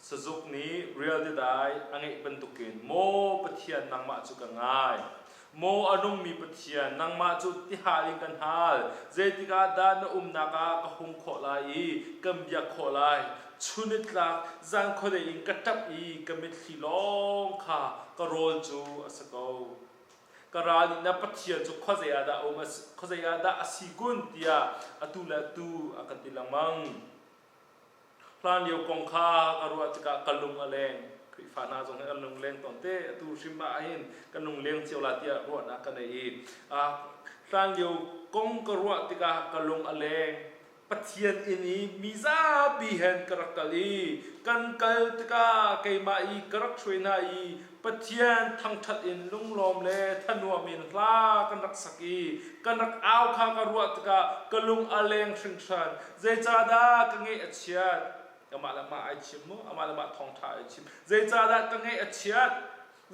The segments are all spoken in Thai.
สจุกนี้เรียลได้อังเอกเป็นตุกินโมปะเทียนนางมาจุกันง่ายโมอนุมีปะเทียนนางมาจุที่หาลิงกันฮาลเจติกาดานนากากะหุงโคลายกัมยาโคลายชุนิตลักจังคนเองกระตับกัมิดขีลองค่ะกระโรลจูอสกาวกระราลินับปะเทียนจุข้อใจอาดาอมัสข้อใจอาดาอสิกุนเตียอตุลาตูอากัติลังมังพลานเดียวกองข้ากระรัวจะกะลุงอเลงKhrihfa na zong kan lung leng ton te tu shimba ahin kan lung leng chiu la tia ro na kan nei tlan liu kong ka ro tika kan lung aleng pathian ini miza bi hen karakali kan kal tika kai ma I karak shwena I pathian thang that in lung lom le thanwa min hla kan rak saki kan rak aw kha ka ro tika kan lung aleng shing shan zai cha da ka nge achiat amalama ai chimmo amalama Thawngtha ai chim zai cha da ka ngai achiat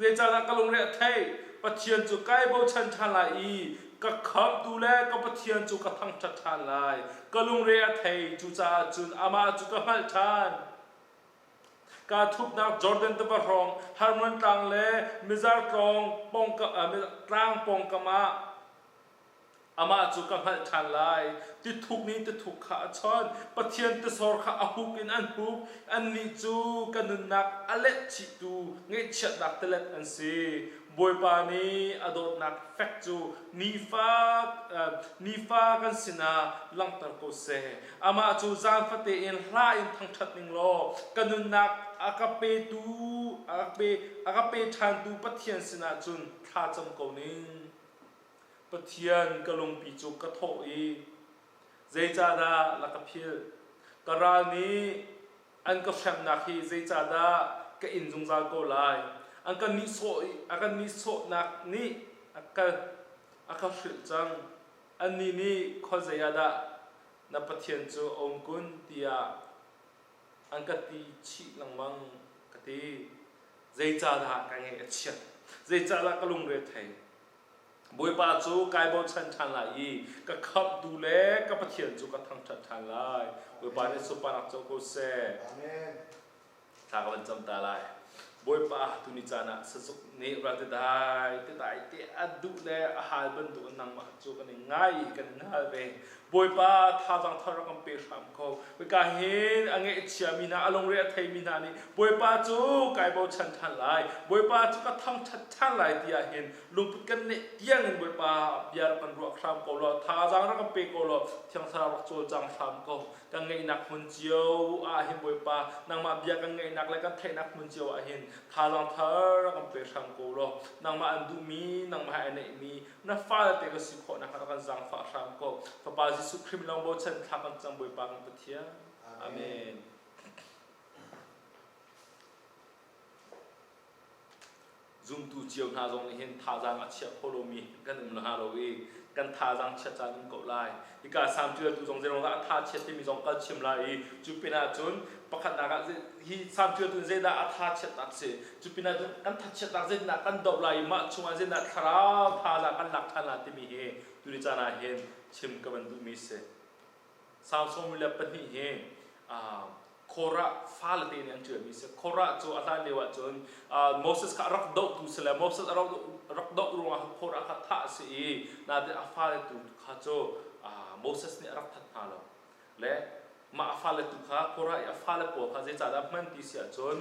zai cha da ka lung re thai pathian chu kai bo chan than lai ka khap tu le ka pathian chu ka thang chat than lai ka lung re thai chu cha chun ama chu ka hal than ka thup na Jordan ta ba rong harman tang le mizar tong pong ka tang pong ka ma ama chu ka hal than lai ti thuk ni ti thuk kha chon pathian te sor kha ahuk in an hu an ni chu kanun nak alet chi tu ngai chat dak telet an si boy pa ni adot nak fek chu ni fa kan sina lang tar ko se ama chu zan fate in hla in thang that ning lo kanun nak akape tu akape than tu pathian sina chun tha cham ko ning pathian ka lung pi chu ka tho I zai cha da la ka phil karani an ka pham na khi zai cha da ka in jung za ko lai an ka ni so nak ni aka phil chang an ni kho zai da na pathian chu om kun tia an ka ti chi langmang ka ti zai cha da ka nge achia zai cha da ka lung re thai boi pa chu kai bo chan than lai ka khap du le ka pathian chu ka thang that than lai boi pa ne su pa nak chu ko se amen ta ka ban cham ta lai boi pa tu ni chana sasuk ne ra te dai te adu le a hal ban du nang ma chu ka ni ngai kan ngal ve boi pa Thazaang thar kam pe sham ko we ka hin ange chia mi na along re thai mi na ni boi pa chu kai bo chan than lai boi pa chu ka thang that than lai tia hin lung put kan ne tiang boi pa biar kan ro khram ko lo Thazaang ra kam pe ko lo thiang sara ro chol jang khram ko ka ngai nak mun chiu a hin boi pa nang ma bia ka ngai nak le kan thai nak mun chiu a hin Thazaang thar ra kam pe sham ko lo nang ma an du mi nang ma ai nei mi na fa te ka si kho na ka kan jang fa sham ko fa pa Jesus Christ long bo chen tha kan chang boi pa kan pathia amen zoom tu chiu na zong hin Thazaang a chia hrawmmi kan um ha lo wi kan Thazaang chia cha ning ko lai I ka sam tu tu zong zeng ga tha chia ti mi zong kal chim lai chu pina chun pakhat na ga hi sam tu tu ze da a tha chia tak se chu pina kan tha chia tak ze na kan dop lai ma chunga ze na thara pha la kan lak thana ti mi he tu ri cha na hen chim ka ban du mi se sam so mi le pani he khora fal te ne chu mi se khora chu ala lewa chun Moses ka rak do tu se la Moses rak do ru khora ka tha se na de afal tu kha chu Moses ne rak that na lo le ma afal tu kha khora afal po kha je cha da man ti sia chun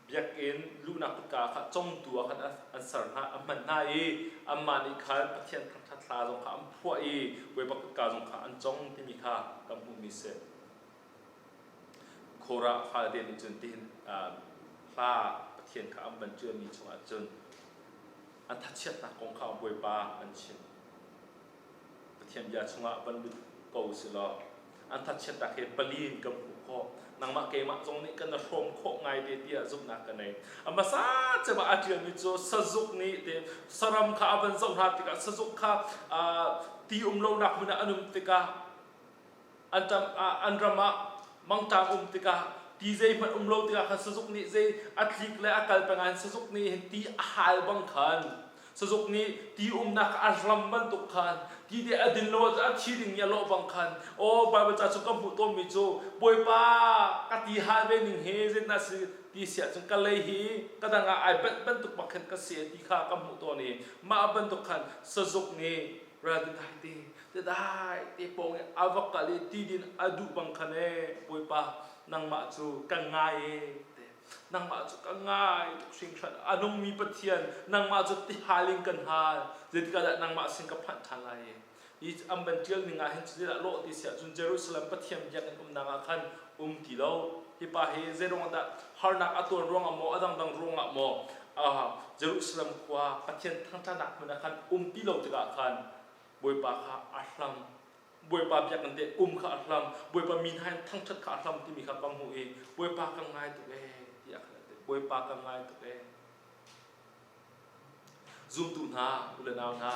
biak in lu na ka kha chong tu kha an sar na man na amani kha pathian thang that la jong kha am phua we ba ka jong kha an chong ti mi kha kam hu mi se khora pha de ni chun tin pha pathian kha am ban chue mi chunga chun an tha chet na kong kha boi pa an chin pathian ya chunga ban lu ko se lo an tha chet ta ke palin kam hu kho nang ma ke ma chong ni kan na hrom kho ngai de tia zup na ka nei ama sa che ba atian mi cho sajuk ni te saram kha ban zong ha tika sajuk kha ti lo nak muna anum tika antam andrama mangta tika ti zai man lo tika kha sajuk ni zai atlik le akal pangan sajuk ni ti hal bang khan sazuk ni ti nak aslam ban tuk khan ti de adin lo a thi ding ya lo bang khan o ba cha chu kam hu to mi chu boi pa ka ti ha ve ning he je na si ti sia chung ka lei hi ka da nga ai ban tuk bakhan ka se ti kha kam hu to ni ma ban tuk khan sazuk ni ra de dai te dai te pong avakali ti din adu bang khan e boi pa nang ma chu ka ngai nang ma chu ka ngai sing khat anong mi pathian nang ma chu ti haling kan ha zet ka nang ma sing ka phan than lai i amban tial ni nga hen chi la lo ti sia chun Jerusalem pathiam jak na nga khan ti lo hi pa he zerong da har nak aton rong amo adang dang rong amo Jerusalem kwa pathian thang tha nak na khan ti lo ti ka khan boi pa kha aslam boi pa byak kan te kha aslam boi pa min han thang that kha aslam ti mi kha kam hu e boi pa ka ngai tu e boi pa ka ngai tu e zoom tu na ulana na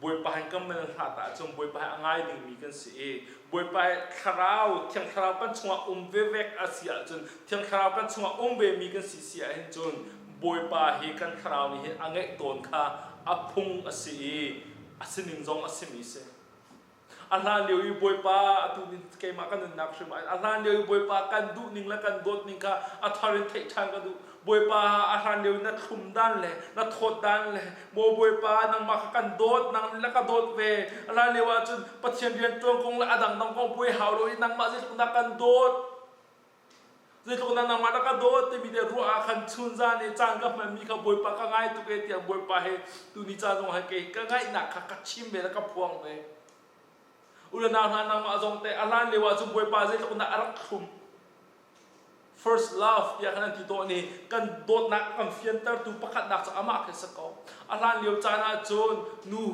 boi pa han kam men ha ta chom boi pa ngai ding mi kan si e boi pa kharau thiang kharau pan chunga ve vek asia chun thiang kharau pan chunga be mi kan si sia hen chun boi pa hi kan kharau ni he angai ton kha aphung asi asining zong asimi se Allah liu boi pa tu ke ma kan nak shima Allah liu boi pa kan du ning la kan dot ning ka atharin thei thang ka du boi pa Allah liu na thum dan le na thot dan le mo boi pa nang ma kan dot nang la ka dot ve Allah liu wa chun pathian rian tong kong la adang nang kong boi hau lo nang ma je na kan dot je to na nang ma ka dot te bi de ru a khan chun za ne chang ka ma mi ka boi pa ka ngai tu ke ti boi pa he tu ni cha jong ha ke ka ngai na ka chim be la ka phuang ve ulana na nang ma zong te alan lewa chu boi pa je to na arak khum first love ya kan ti to ni kan dot na kan fian tar tu pakhat nak cha ama ke sa ko alan lew cha na chun nu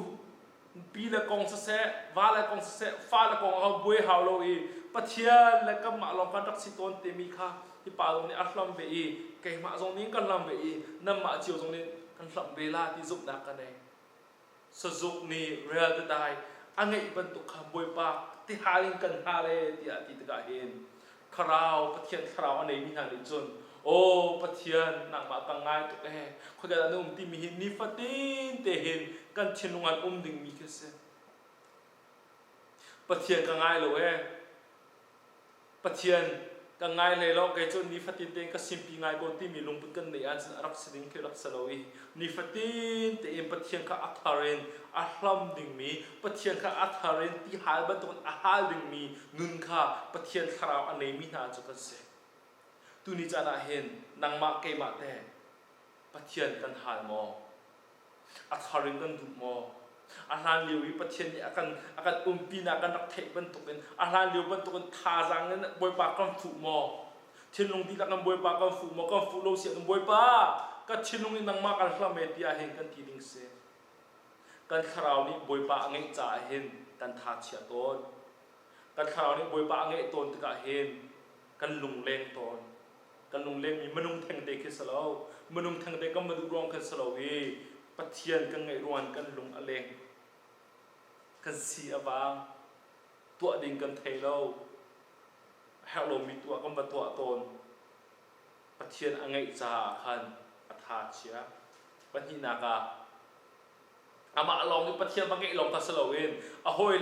pi la kong sa se va la kong sa se fa la kong ha boi ha lo i pathian la kam ma long kan tak si ton te mi kha ti pa long ni aslam be i ke ma zong ni kan lam be i nam ma chiu zong ni kan lam be la ti zup na ka ne sa zup ni real ta dai angai ban tu kham boi pa ti haling kan ha le ti a ti ta hin kharau pathian kharau anei mi na le chun o pathian nang ma ka ngai tu e khoi ga nu ti mi hin ni fatin te hin kan chinungan ding mi ke se pathian ka ngai lo e pathian ka ngai le lo ke chun ni fatin te ka simpi ngai bo ti mi lung put kan nei an rak siding ke rak salawi ni fatin te em pathian ka atharin ahlam ding mi pathian ka atharin ti hal ban ton ahal ding mi nun kha pathian kharau anei mi na chu ka se tu ni chana hen nang ma ke ma te pathian kan hal mo atharin kan du mo ahlan liwi pathian ni akan pi na kan rak thei ban tukin ahlan liu ban tukin Thazaang na boi pa kan fu mo thinlung di la kan boi pa kan fu mo kan fu lo sia kan boi pa ka thinlung ni nang ma kan hlam me tia hen kan ti ding se kan kharau ni boi pa angai cha hen kan tha chia ton kan kharau ni boi pa angai ton ta hen kan lung leng ton kan lung leng mi manung theng te ke salo manung theng te kam madu rong kan salo wi pathian kan ngai ruan kan lung aleng kan si awang tua ding kan thei lo hello mi tua kan ba tua ton pathian angai cha khan atha chia pani na ka ama long ni pathian bangai long ka salawin ahoi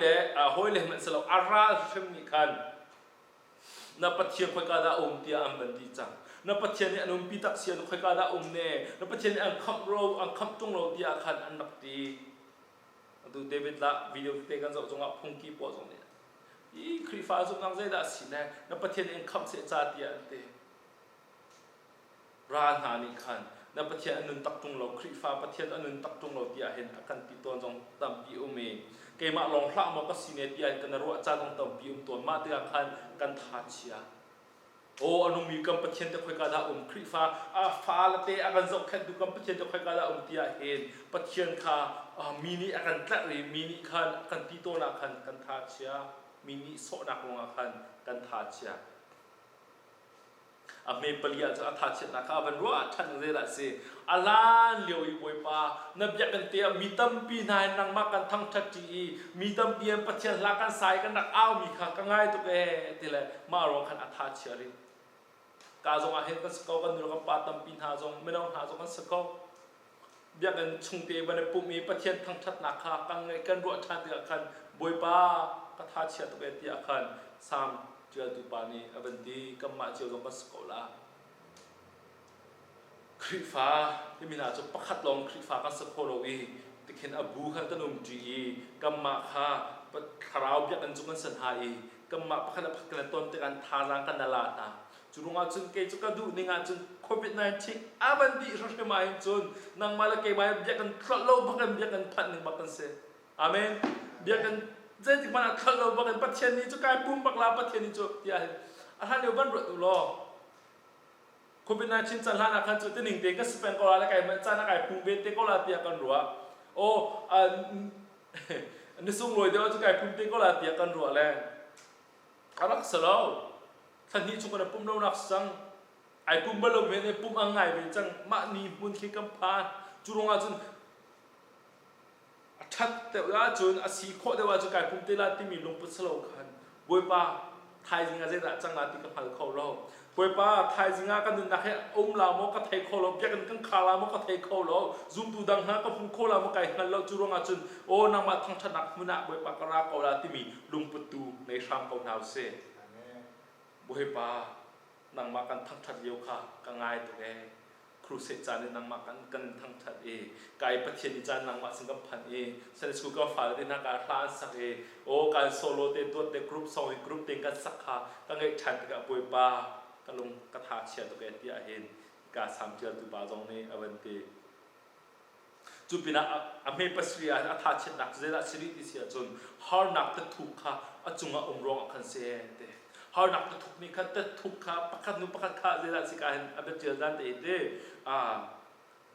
le man salaw ara sem ni khan na pathian khoi ka da tia am ban di chang na pathian ni anum pi tak sian khoi ka da ne na pathian ni ang khap ro ang khap tung lo dia khan an nak ti adu David la video te kan zo zonga phungki po zong ne i Khrihfa zo nang zai da si ne na pathian ni khap se cha tia te ra na ni khan na pathian anun tak tung lo Khrihfa pathian anun tak tung lo tia hen akan ti ton jong tam pi ume ke ma long hla ma ka sine tia kan ro cha jong tam pi ton ma te khan kan tha chia o anung mi kam pathian te khoi ka da Khrihfa a fa la te akan zo khan du kam pathian te khoi ka da tia hen pathian kha mini akan tla ri mini khan kan ti to na khan kan tha chia mini so na ko khan kan tha chia a me palia cha tha chia na ka ban ro than ze la se alan liu i boi pa na byak kan te mi tam pi nai nang ma kan thang that ti mi tam pi am pathian la kan sai kan nak aw mi kha ka ngai tu ke te le ma ro khan a tha chia ri ka zong a hen kan skau kan ro ka pa tam pi ha zong me nong ha zong kan skau เบียกันชงเตบันปุ่มมีประเทียนทั้งทัดนักขากังไงกันรัวทันเดียกันบอยป้ากระทาเชียตุกเอติอาคันสามเจ้าตุปานีอบันดีกัมมาเจ้าจงกัสโกลาคริฟ้าที่มีนาจะประคัดลงคริฟ้ากันสโคโลวีติเข็นอบูขันตันุมจีกัมมาข้าปะคราวเบียกันจุกันสันหายกัมมาประคัดประคัดต้นติกันทารังกันนาลานาจุรงอาจุนเกจุกดูนิงอาจุนโควิด-19อาบันดีรุ่งมาอินจุนนังมาละเกย์มาเบียกันทรลโลบักันเบียกันพันหนึ่งบักันเสอาเมนเบียกันเจติมันทรลโลบักันปัจเจนี้จุกายปุ่มบักลาปัจเจนี้จุที่อะไรอาหารเดียวบันรตุลอโควิด-19จันทร์นักขันจุดที่หนึ่งเด็กก็สเปนก็ลาละเกย์มันจันนักเกย์ปุ่มเบตเตก็ลาเตียกันรัวโอ้นิสุงรวยเดียวจุกายปุ่มเตก็ลาเตียกันรัวแรงอารักสลาวท่านนี้ชุกกันปุ่มเราหนักสังไอ้ปุ่มบอลเวนไอ้ปุ่มอังไงเป็นจังมานีมุนขี้กำพานจุรงอาจุนทัดแต่ว่าจุนอาศัยข้อเดียวว่าจุกายปุ่มเตลาที่มีลงพุทธโลกันบวยป้าไทยจริงอาจจะจังลาที่กำพันเขาเราบวยป้าไทยจริงอากันนักแค่ลาโมก็ไทยเขาเราเบียกันกันขาลาโมก็ไทยเขาเราซุ่มดูดังฮะก็พุ่งเขาลาโมไก่กันเราจุรงอาจุนโอ้นางมาทั้งชนะมุนักบวยป้ากราเขาลาที่มีลงพุทธในชามเขาหนาวเสบวยป้านางมากันทั้งทัดเดียวค่ะกังไงตัวเองครูเสจานี่นางมากันทั้งทัดไก่ประเทศนิจานังมาสิงคโปร์เซนสกุลก็ฝ่ายที่นักการพลานสักโอ้การโซโล่เต็มตัวเต็มกรุ๊ปสองกรุ๊ปเต็มกันสักค่ะกังไงฉันกับบวยป้ากันลงกระถาเชียตัวเองที่เห็นการสามเจ้าตุบาจงนี้อวันตีจุปินะอเมปัสเรียอาถาเชียนักเจริญสิริที่เสียจนฮาร์นักจะถูกค่ะจุงอาองรองคันเสียเตฮาร์นักจะถูกนี่ค่ะจะถูกค่ะประคัดนุประคัดข้าเจริญสิการอเบเจริญเตเต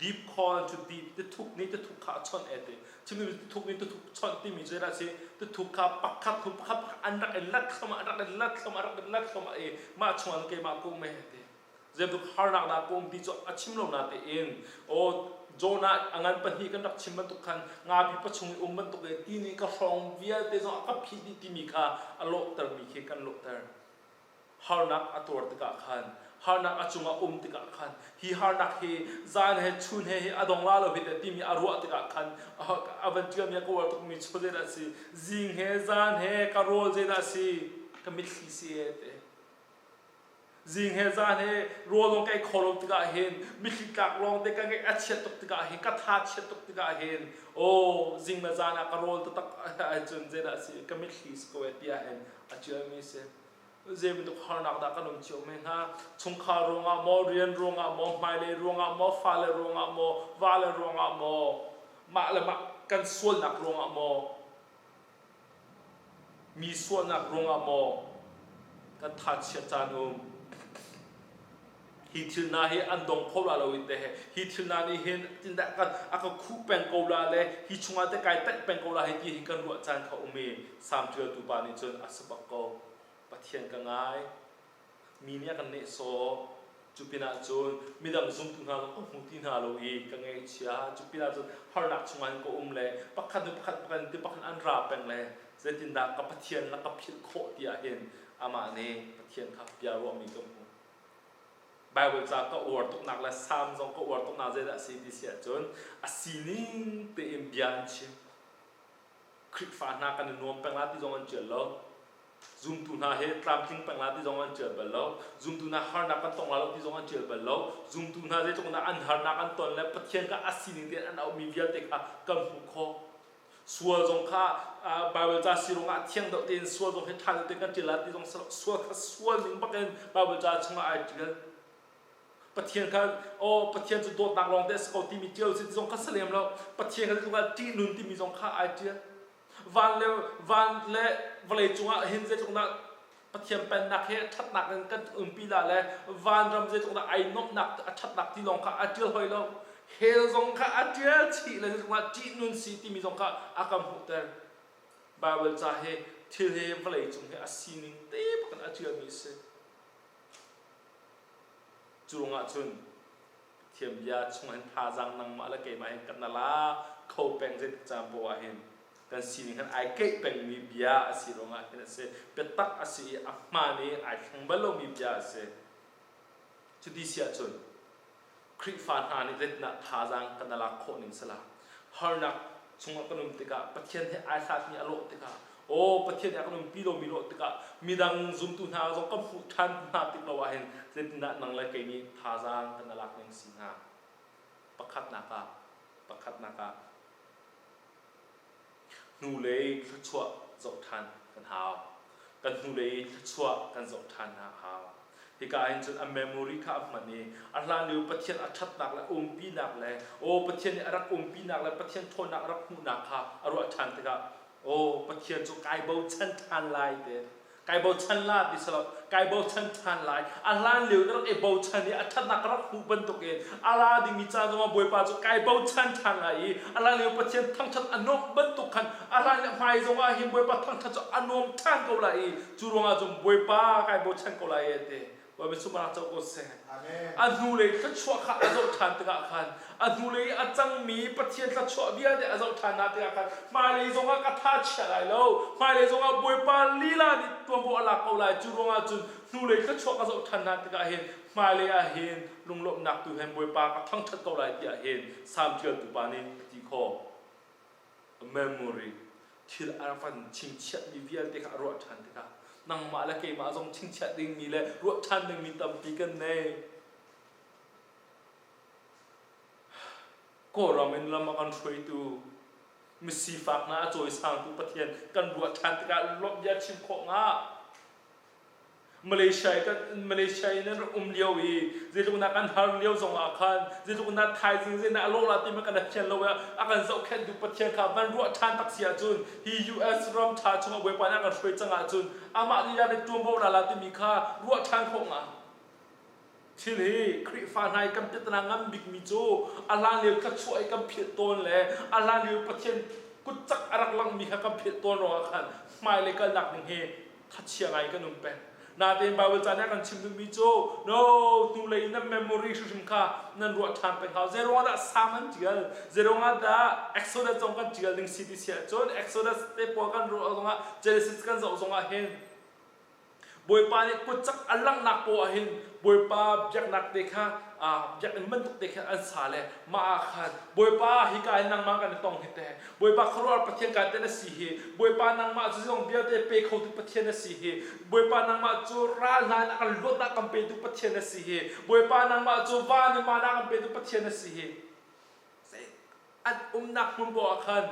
deep call to deep จะถูกนี่จะถูกข้าชนเอเตชิมิถูกนี่จะถูกชนที่มีเจริญสิจะถูกข้าประคัดถูกประคัดอันรักอันลักเข้ามาอันรักอันลักเข้ามาอันรักอันลักเข้ามามาชวนเกี่ยมากูไม่เตเจ็บทุกฮาร์นักนักกูดีจอชิมลงนาเตอินโอโจนาอังกันปัญหากันรักชิมมันตุกันงาพิปัชงมันตุกันที่นี่ก็ฟองเวียเตจงกับพิธีที่มีค่ะอโลตร์มีแค่กันโลตร์ฮาร์นักอัตัวติกาขันฮาร์นักอัจงอาติกาขันฮีฮาร์นักเฮจานเฮชุนเฮอดองลาโลหิตที่มีอารวติกาขันอาบันจิกามีก็ว่าตุกมีชดเดรัสซิงเฮจานเฮคาโรเจดัสซิก็มิลิซีเตจิงเฮจานเฮโรลงไกโคลติกาเฮนมิลิกากลงเตกังไกอัจเชตุติกาเฮกัทาเชตุติกาเฮนโอ้จิงมาจานะคาโรลตตักจุนเจดัสซิก็มิลิสโกเอติอาเฮนอัจเจมิเซเจมิตุฮาร์นักดักกันนุ่มเชียวเมงฮะชงคารงะโมเรียนรงะโมไมเลรงะโมฟาเลรงะโมวาเลรงะโมมาเลมากันส่วนนักรงะโมมีส่วนนักรงะโมกันทัดเชจานุมฮิทิลนาเฮอันดงโคลาลวิเตเฮฮิทิลนานี่เห็นจินตกันอาก็คู่เป็นโคลาเลฮิชงอาเตไกเตเป็นโคลาเฮที่ฮิกันรัวจานเขาอุเมสามเจือตุบานิจนอาสบักโกปะเทียนกังไงมีเนี่ยกันเนโซจุปินาจนมีดังซุ่มตุนฮาโลก็หูตินฮาโลอีกังไงเชียจุปินาจนฮาร์นักชงอันก็เลยปักขันที่ปักขันอันราเป็นเลยเจตินดากับปะเทียนแล้วกับพิลโคที่เห็นอามาเน่ปะเทียนครับยารวมมีกับหูไบเบิลจากก็อวดตุกนักและซามซองก็อวดตุกนักเจดสีที่เสียจนอาศินิงเตอิมบิอันชิคริกฟ้าหน้ากันนวมเป็นลาที่จงอันเจริญแล้วซุ่มตุนาเฮตรามทิ้งเป็นลาที่จงอันเจริญไปแล้วซุ่มตุนาฮาร์นักกันตรงลาที่จงอันเจริญไปแล้วซุ่มตุนาเจจงนักอันฮาร์นักกันตอนและปะเทียนก็อาศินิงเตอันเอามีวิญญาณเด็กค่ะกำหูคอส่วนจงข้าไบเบิลจากสิรงอาเทียงดอกเด่นส่วนจงเฮทันเด็กกันเจริญที่จงส่วนข้าส่วนหนึ่งปักกันไบเบิลจากช่างไอเดียปะเทียนกันโอ้ปะเทียนจะโดดนักลองเดสเขาที่มีเจลสิจงข้าเสลียมแล้วปะเทียนกันจะว่าจีนุนที่มีจงข้าไอเดียวันเล่วันเลยจงเห็นเจจงนักปะเทียนเป็นนักเฮทัดนักกันปีละเลยวันรำเจจงนักไอนกนักทัดนักที่จงข้าไอเดียหอยแล้วเฮลจงข้าไอเดียชีเลยจงนักจีนุนสีที่มีจงข้าอากำหุเตอร์บาเวลจะเฮที่เฮวันเลยจงเฮอาศินิงเต้ปกันไอเดียมีเสจุงอาจุนเทียมยาชงเห็นทาจังนังมาละเกมาเห็นกันนาลาเขาเป็นเจตจามบัวเห็นกันสิ่งนั้นไอเกะเป็นมีบิอาสิรงอาเห็นเสเป็นตักอาศิอักมานี่ไอขังบาลมีบิอาเสจุดที่เสียจุน Khrihfa hani zetna Thazaang kanala kho ning sala harnak chunga kanum tika pathian he ai sat ni alo tika o pathian ya kanum pilo milo tika midang zum tu na zo kam fu than na tik lo wa hen zetna nang la ke ni Thazaang kanala ning singa pakhat naka nu le chua zo than kan hao kan nu le chua kan zo than ha hao hi ka hin chun a memory kha mani a hlan liu pathian a that nak la pi nak le o pathian ni arak pi nak la pathian thon nak rak mu nak kha aru a than te ka o pathian chu kai bo chan than lai te kai bo chan la di sala kai bo chan than lai a hlan liu rak e bo chan ni a that nak rak hu ban to ke ala ding mi cha zo boi pa chu kai bo chan than lai a hlan liu pathian thang chat anok ban to khan a hlan mai zo a him boi pa thang chat chu anom than ko lai chu ronga zum boi pa kai bo chan ko lai teว่าเป็นสุมาณเจ้าก็เสกอันนู้เลยถ้าชั่วข้าอาจจะทานตะกะขันอันนู้เลยอาจังมีปฏิเสธถ้าชั่วเบี้ยเดอาจจะทานนาตะกะขันมาเลยจงอากาศทัชอะไรแล้วมาเลยจงอาบวยปาลีลาดิตัวโบอาลักเอาไหลจุรงอาจุนนู้เลยถ้าชั่วอาจจะทานนาตะกะเห็นมาเลยอาเห็นลุงหลบหนักตัวเห็นบวยปากระทั่งทัดเอาไหลที่อาเห็นสามเทือนตัวปานี้ที่ข้อ memory ที่อาราฟันชิงเชียมีเบี้ยเด็กอรวดทานตะกะนังมาละเกมาจงชิงเชียดิ้งมีเลยรวดทันดิ้งมีตำปีกันเน่ก็เราเป็นลำกันช่วยตัวมิสีฝากนะจอยสร้างตัวประเทศกันรวดทันการลบยาชิมของอ่ะมาเลเซียนั่นเลี้ยวอีเจ้าคนนั้นฮาร์เลี้ยวส่งอาคารเจ้าคนนั้นไทยจริงๆนะโลกลาตินมันกันเขียนเราว่าอาการจะแค่ดูประเทศข้ามันรวดทันตักเสียจุนฮี US รวมท่าชงเอาไว้ปานกันช่วยจังอาจุนอามาลียาในตัวโบราณลาติมีค่ารวดทันของอ่ะทีนี้คริฟ้าในกำจัดนางงบิกมิโจอาลาเลี้ยวก็ช่วยกำเพียรต้นแหละอาลาเลี้ยวประเทศกุจักอารักลังมีค่ากำเพียรต้นรองอาคารไม่เลยก็หลักหนึ่งเฮทัดเชียงไงก็นุ่มเป็นนาเดินบาเวจานี่กันชิมดูมิโจโน่ตูเลยนั่นเมมโมรีชิมค่ะนั่นรวดทานเป็นเขาเซโร่งาสามันจีลเซโร่งาดาเอ็กโซดัสจงกันจีลดึงซีดีเซียจนเอ็กโซดัสเตปวกันรวดจงอ่ะเจเนซิสกันจงอ่ะเห็นบวยปานี่กุจักอัลลังนักโปะเห็นบวยปาจักนักเด็กค่ะจักมันตุกเด็กอันสาเลยมาขันบวยปาฮิกายนังมังกันต้องเห็นแต่บวยปาครอดประเทศกันเตนสีเฮบวยปานังมาจุดงเบียเตเปเขาตุประเทศสีเฮบวยปานังมาจูราลานักลดนักกัมเปตุประเทศสีเฮบวยปานังมาจูวานมานักกัมเปตุประเทศสีเฮอันนักมุนบอกขัน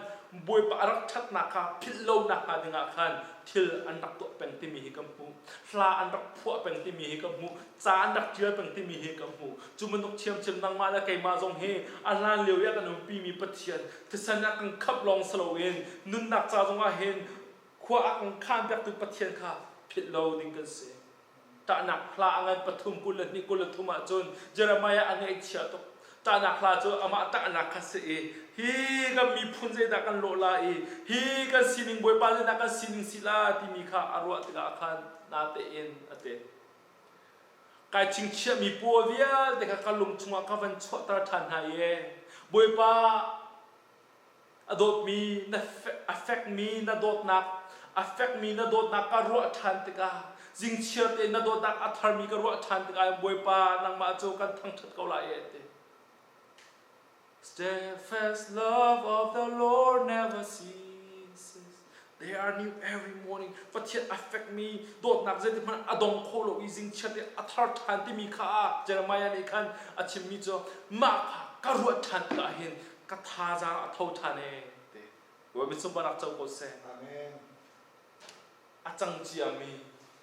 บวยปารักชัดนักค่ะพิลโลนักหาดึงขันทิลอันดักตัวเป็นที่มีให้กับหูฟลาอันดักพวกเป็นที่มีให้กับหูจานดักเจือเป็นที่มีให้กับหูจุมันตกเชียมนังมาแล้วไก่มาจงเฮอันลานเลียวยากันหนุ่มปีมีปะเทียนที่สนักกันขับลองสโลเวนนุนนักจ้าจงอาเห็นขวาอังข้ามแบบตัวปะเทียนค่ะพิลโลดิ้งกันเสียตาหนักฟลาอังไงปฐุมกุลนี่กุลทุมาจนเจรมายาอังไงเชียตกตาหนักฟลาจนอามาตาหนักคัสเอฮีก็มีพุ่นเจดักกันโลลาฮีก็สินิงบวยปาเจดักกันสินิงศิลาที่มีค่าอารวะติกาคันนาเตเอ็นอเตกายชิงเชื่อมีปัวเวียเด็กกันลงชุงอาวันชดตระทันหายบวยปาอดมีน่าaffectมีน่าโดดนัก affect มีน่าโดดนักการวะทันติกาจิงเชื่อเตน่าโดดนักอัฐมีการวะทันติกาบวยปานังมาโจกันทั้งชัดเกาลาเอเตSteadfast love of the Lord never ceases. They are new every morning. But yet affect me. โดดหนักเจติมันอดงโคโลวิซิงเชตอัฐร์ทันที่มีค่าเจรมายานิคันอาชิมิโจมาค่ะกรวดทันกะเห็นกะทาจางอัฐทันเอเตว่าเป็นสมบัติเจ้าก็เซอาเมนอาจังเจียมี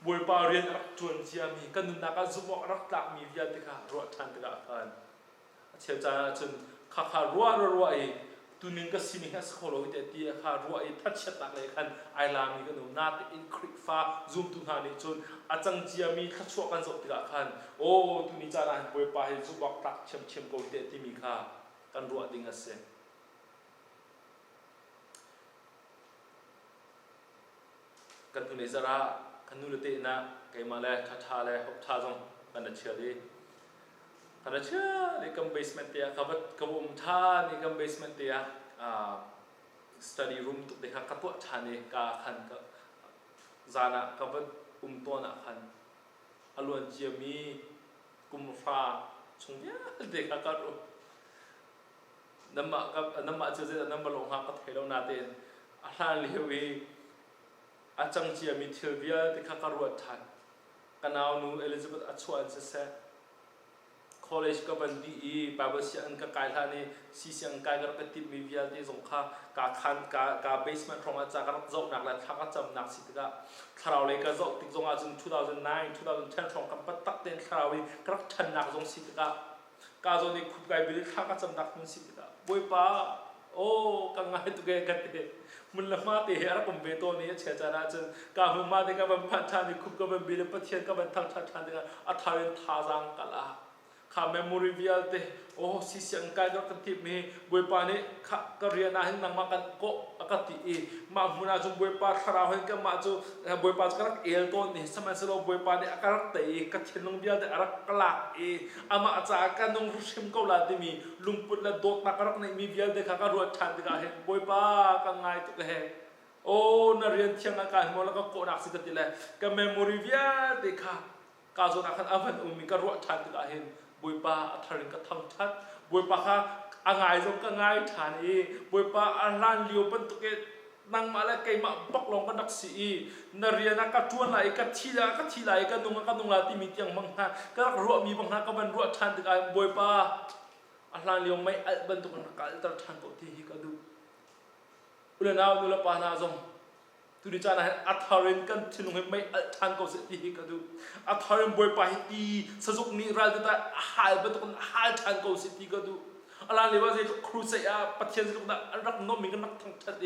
บวยปาเรียนรักจวนเจียมีกันนุนนักจุบวกรักหลักมีวิญญาณติค่ะรวดทันติกะคันเชื่อใจจนข้ารัวตุนิงก็สินิงสโคโลวิเตตีข้ารัวทัดเชตักเลยคันไอลามีกันหนูนาติอินคริฟ้าซูมตุนานิจนอาจังเจียมีทัดชัวกันสติกะคันโอ้ตุนิจารันบวยปาให้จุบักตักเชมโกวิเตตีมีข้ากันรัวดิงเสกันตุนิจาระกันนูเลเตนะไกมาเลท่าเลหกท่าจงกันเชื่อดีขณะเชื่อในกัมเบสเมนต์เตียกับกับท่าในกัมเบสเมนต์เตียstudy room ตุกเด็กขัดตัวชาเนกาขันกับจานะกับตัวนักขันอลวนเจียมีกุมฟ้า ชงเนี้ยเด็กก็รู้น้ำมาเจอน้ำมาลงหาก็เทเรานาเตนอะไรเลี้ยวอาจังเจียมีเทวิอาเด็กก็รู้ทันกันเอาหนูเอลิซาเบธอัชวันเส college ก็บันดีบาบเสียงก็กลายท่านี่ซีเสียงกลายก็กระติบมีวิญญาณที่สงข้ากาคันกา basement ของอาจารย์ก็จบหนักแล้วถ้าก็จำหนักสิทธิ์ก็คราวเลยก็จบติดจงอาจารย์2009 2010ของกับปัตตักเต็นคราวนี้ก็ทันหนักจงสิทธิ์ก็กาจนี่คุบไกบิลถ้าก็จำหนักมันสิทธิ์ก็บุยป้าโอ้กังไงตัวแกกันเตะมันละมาเตะอะไรผมเบโตนี่เชื่อใจนะจนกามันมาเตะกับมันพันธานี่คุบกับมันบิลปัทเทียนกับมันทั้งทันเตะอัฐารินท่าจังกันละข้าเมมโมรีวิอัลเตโอ้สิเสียงการกันทิพมีบุยปานี่ข้าก็เรียนนะเห็นนังมากันก็อากาศตีมามุนาจุบุยปาคราวเห็นกันมาจุบุยปาจะกันเอลตัวนี่สมัยสโลบุยปานี่อากาศตีกัดเห็นนงวิอัลเตอากกลักอามาอาจารย์กันนงรุชิมก็ลาดิมีลุงปุดละโดดนักรักในมีวิอัลเตข้าก็รู้ชันติกาเห็นบุยปากันไงตุกเฮโอ้นาเรียนเที่ยงอากาศมอแล้วก็โกนักสิกติเลยกันเมมโมรีวิอัลเตข้ากาโซนักขันอาวันมีก็รู้ชันติกาเห็นบุยปาอัฐาริงก็ทั้งชัดบุยปาข้าอ่างไงจงก็ง่ายฐานบุยปาอันลันเลี้ยวเป็นตุกเกนั่งมาแล้วไก่มาบักลงกันนักสีนาเรียนนักกระชวนไหลกันทีละกันนุ่งลาที่มีเตียงบางฮะก็รัวมีบางฮะก็เป็นรัวชันติกาบุยปาอันลันเลี้ยวไม่เป็นตุกนักการตระชันก็ที่ก็ดูอุลนาอุลปานาจงทุดิจานะอัฐารินกันที่นุ่งไม่ชันก็สิที่ก็ดูอัฐารินบุยปาที่สจุกนิรันดร์แต่หายเป็นตุกหายชันก็สิที่ก็ดูอะไรเลยว่าจะครูเสียปัจจัยสุดนะรักน้องมีกันนักทั้งชัด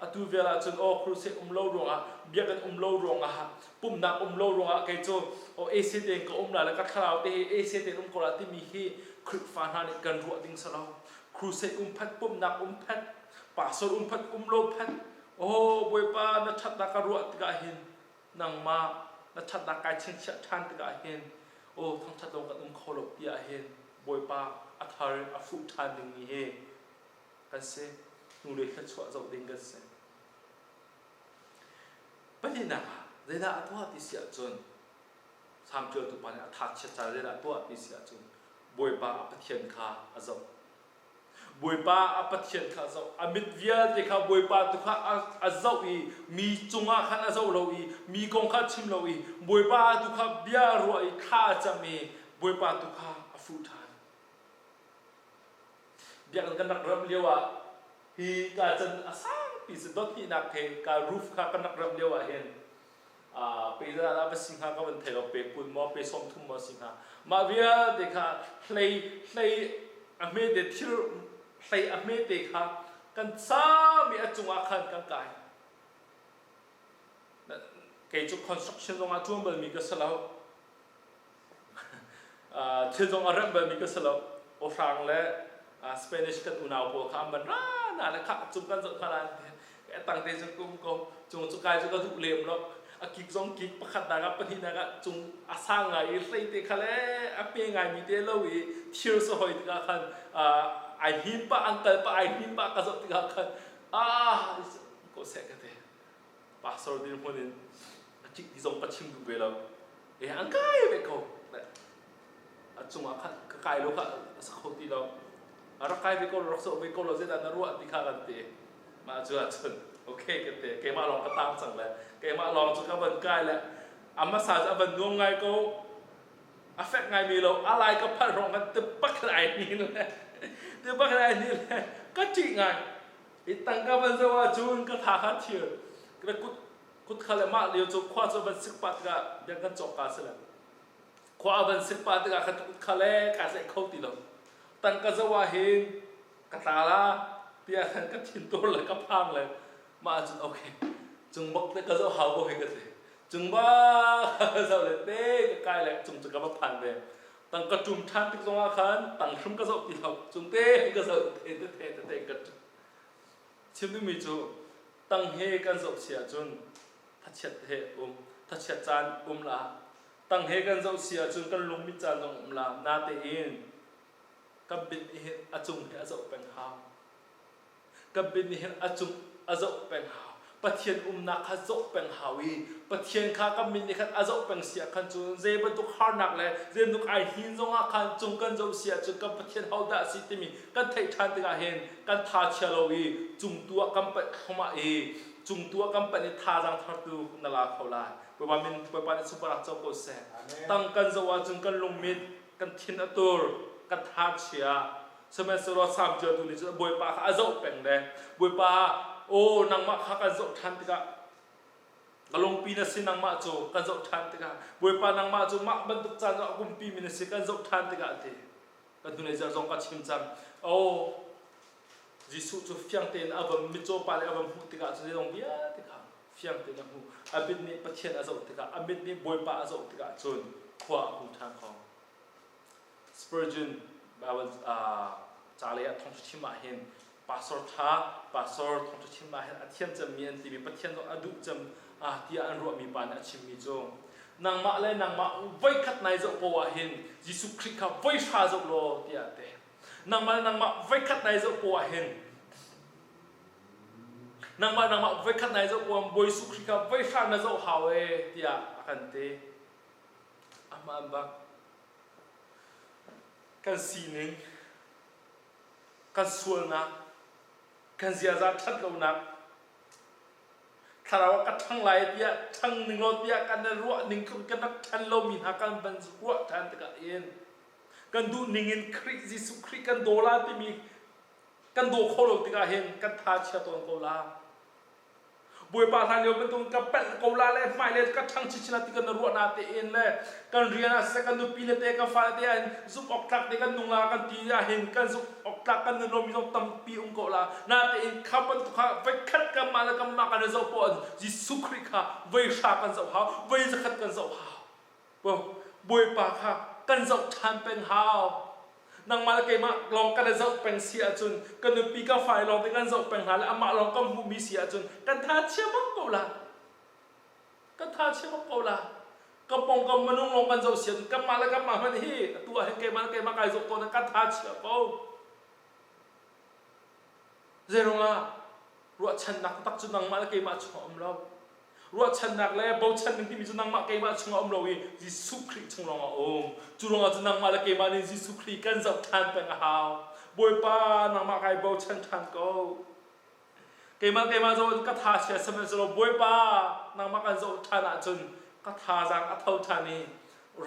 อตูเวลาจนโอ้ครูเสียเล่ารงอ่ะเบียกันเล่ารงอ่ะปุ่มนักเล่ารงอ่ะแกโจโอ้เอเซเดนก็แล้วก็คราวเตเอเซเดนก็ลาที่มีที่คริกฟ้านั่นกันรัวดิ้งสลาวครูเสียพัดปุ่มนักพัดป่าสรุพัดเล่าพัดโอ้บวยป้านัชัดนักรัวติกาเห็นนางมานัชัดนักการเชิงชันติกาเห็นโอ้ทั้งชัดลงกับโคลติกาเห็นบวยป้าอัฐารินอฟุทานดึงนี้เฮกันเสนูเลยขัดชัวร์จะดึงกันเสประเด็นน่ะเรื่องอัตวาติเสียจนทำเจอตุปานอัฐาเชื่อใจเรื่องอัตวาติเสียจนบวยป้าอัปเทียนข้าอาจจะบวยป้าอัปเทียนข้าอาจจะอมิตรวิญญาณข้าบวยป้าตุข้าอาจจะมีจุงอาขันอาจจะเรามีกองข้าชิมเราบวยป้าตุข้าเบียร์รวยข้าจะมีบวยป้าตุข้าอฟุทานเบียกันนักรำเลี้ยวฮีการจันอาปีศาจที่นักเฮการรูฟข้ากันนักรำเลี้ยวเห็นปีศาจอะไรสิงหาก็เป็นเทลเปปุ่นมอเปส่งทุ่มมอสิงหามาเวียเด็กข้าเลยอเมเดทิลเลยอเมเด็กข้ากันซ้ำมีอจุงอาคันกันไก่เกี่ยวกับ construction ตรงอาจุงเบลมีก็สลาวเชื่อตรงอารัมเบลมีก็สลาวโอฟรังและสเปนิชกันอุณาโปคำบันร้าน่ะแล้วข้าจุ่มกันสุดขนาดตั้งแต่จุ่มก็จุ่มจุกายจุกทุกเลี้ยมแล้วกิกซองกิกประคัดดากับปนินักจุ่มอาสางไงใส่เตะขาเล่อเปียงไงมีเตะเลวีเชื่อสหอยติกาคันไอหินปะอังเกิลปะไอหินปะกระสอบติกาคันก็เสกกันเตะปะสรุปดีคนนี้จิกที่ซองปัจฉิมดูเบลล์อังไกไปเขาจุ่มอาคันก็ไกลลูกค่ะสักคนที่เรารักใครไปก็รักษาไปก็เราจะได้นรัวติดขากันเตะมาจวดจนโอเคกันเตะเกมาลองกระตามสั่งแล้วเกมาลองจุกบันใกล้แล้วอามาสาจะบันงงไงก็อาเฟกไงมีเราอะไรก็พัดรองกันตึ๊บปักไหนนี่เลยตึ๊บปักไหนนี่เลยก็จริงไงอีตั้งกับบันจะว่าจูนก็ท่าขัดเชียวก็กุดขลังมาเลี้ยวจุกขวาจะบันสิบปัดก็ยังกันจบกันเสร็จขวาบันสิบปัดก็ขัดกุดขลังกันเสร็จเข้าตีเราตั้งก็จะว่าเห็นกตาลาเปียกันก็ทิ้งตัวเลยก็พังเลยมาจนโอเคจึงบอกแต่ก็จะหาบ่เห็นกันเลยจึงบ้าจะเลยเต้ก็ใกล้เลยจึงจะกับพันเลยตั้งก็จุ่มทันติดตรงอาคารตั้งชุ่มก็จะตีเราจึงเต้ก็จะเต้กันชิมด้วยมีจูตั้งเฮกันจะเสียจนทัดเช็ดเฮทัดเช็ดจานละตั้งเฮกันจะเสียจนกันลุงมิจานลงละนาเตอินกับบินเห็นอาจุงเห็นอาจจะเป็นหาวกับบินเห็นอาจุงอาจจะเป็นหาว ปะเทียนนักขจกเป็นหาวีปะเทียนข้าก็มินนี่ขัดอาจกเป็นเสียขันจูเจ็บตุกฮาร์นักเลยเจ็บตุกไอหินจงอาขันจงกันเจ้าเสียจุกับปะเทียนเฮาด่าสิติมีกันไทยทันติกาเห็นกันทาเชลวีจุงตัวกันเป็ดเข้ามาจุงตัวกันเป็นท่าจังทัดตูนั่นละเขาลายเพื่อว่ามินเพื่อว่าสุภาพเจ้าก็เสียตั้งกันจะว่าจุงกันลงมิดกันทินตัวกันทาเชียสมัยสระสามเจอตัวนี้จะบวยปาอาจกเป็นเลยบวยปาโอ้นางมาข้ากันจกทันติกากลงปีนัสินางมาโจกันจกทันติกาบวยปานางมาโจมักบรรทุกจานกุมปีมินสิกันจกทันติกาเตกันตัวนี้จะจงกัดชิมจังโอ้ยิสุจูฟียงเตนอาบัมมิโจปาเลอาบัมหูติกาจะได้ลงเบียติกาฟียงเตนหูอาบิดนี้ปะเทียนอาจกติกาอาบิดนี้บวยปาอาจกติกาจนขวาหูทางของสเปอร์จุนบาวันจาเลียทองชิมาเห็นปาสอร์ท่าปาสอร์ทองชิมาเห็นอาเทียนจะมีอันที่มีปะเทียนต้องอดุจำที่อันรัวมีปานอาชิมีจงนางมาเลยนางมาไว้ขัดในจกปวะเห็นยิสุคริสต์ไว้ชาจกโลที่อาเตนางมาไว้ขัดในจกปวะเห็นนางมาไว้ขัดในจกปวะบอยสุคริสต์ไว้ชาในจกฮาวเอที่อาคันเตอามาบักกันสีนึงกันส่วนนักกันเสียใจชัดเรานักถ้าเรากัดทั้งหลายเดียทั้งหนึ่งเราเดียกันรัวหนึ่งกันนักทันเรามีหากันบรรจุรัวทันตะกันเองกันดูหนึ่งเงินคริสต์คริสต์กันโดลาที่มีกันโดโคโลติกาเห็นกันทาเชียตัวโกลาบวยปาทางเดียวเป็นตัวกับเป็นโกลาเลยไม่เลยกันทั้งชิชนาติกันรัวนาเตเองเลยกันเรียนอะไรกันดูปีเลเตกันฟ้าเตียนซุปออกตักเตกันนุ่งลากันตีจะเห็นกันซุปออกตักกันนมีต้องตั้มปีองโกลานาเตเองขับมันตุกข้าไปขัดกันมาแล้วกันมากันในเจ้าปอนยิสุคริค่ะไว้ชากันเจ้าหาไว้จะขัดกันเจ้าหาบวยปาค่ะกันเจ้าทานเป็นหาวนางมาแล้วกันมาลองกันเจ้าเป็นเสียจนกันดูปีกันไฟลองไปกันเจ้าเป็นหาแล้วอามาลองกันหูมีเสียจนกันท่าเชื่อมังโกลากันท่าเชื่อมังโกลากระปองกำมันนุ่งลงกันเจ้าเสียจนกันมาแล้วกันมามันที่ตัวให้เกมาไกลสุดตัวนั้นกันท่าเชื่อเขาเรื่องละรัวชันนักตักจนนางมาแล้วกันมาชมเรารัวชันนักแล้วเบาชันหนึ่งที่มีจนนางมาเกมาชมเราอียิสุคริสต์ชงลงอ่ะจุลงอาจจะนางมาแล้วกันมาในยิสุคริสต์กันจับทันเป็นหาวบวยป้านางมาไกเบาชันทันก็เกมาจนกัทาเชียสมัยจนบวยป้านางมากันจนทันจนกัทาจังอัฐาวทันนี่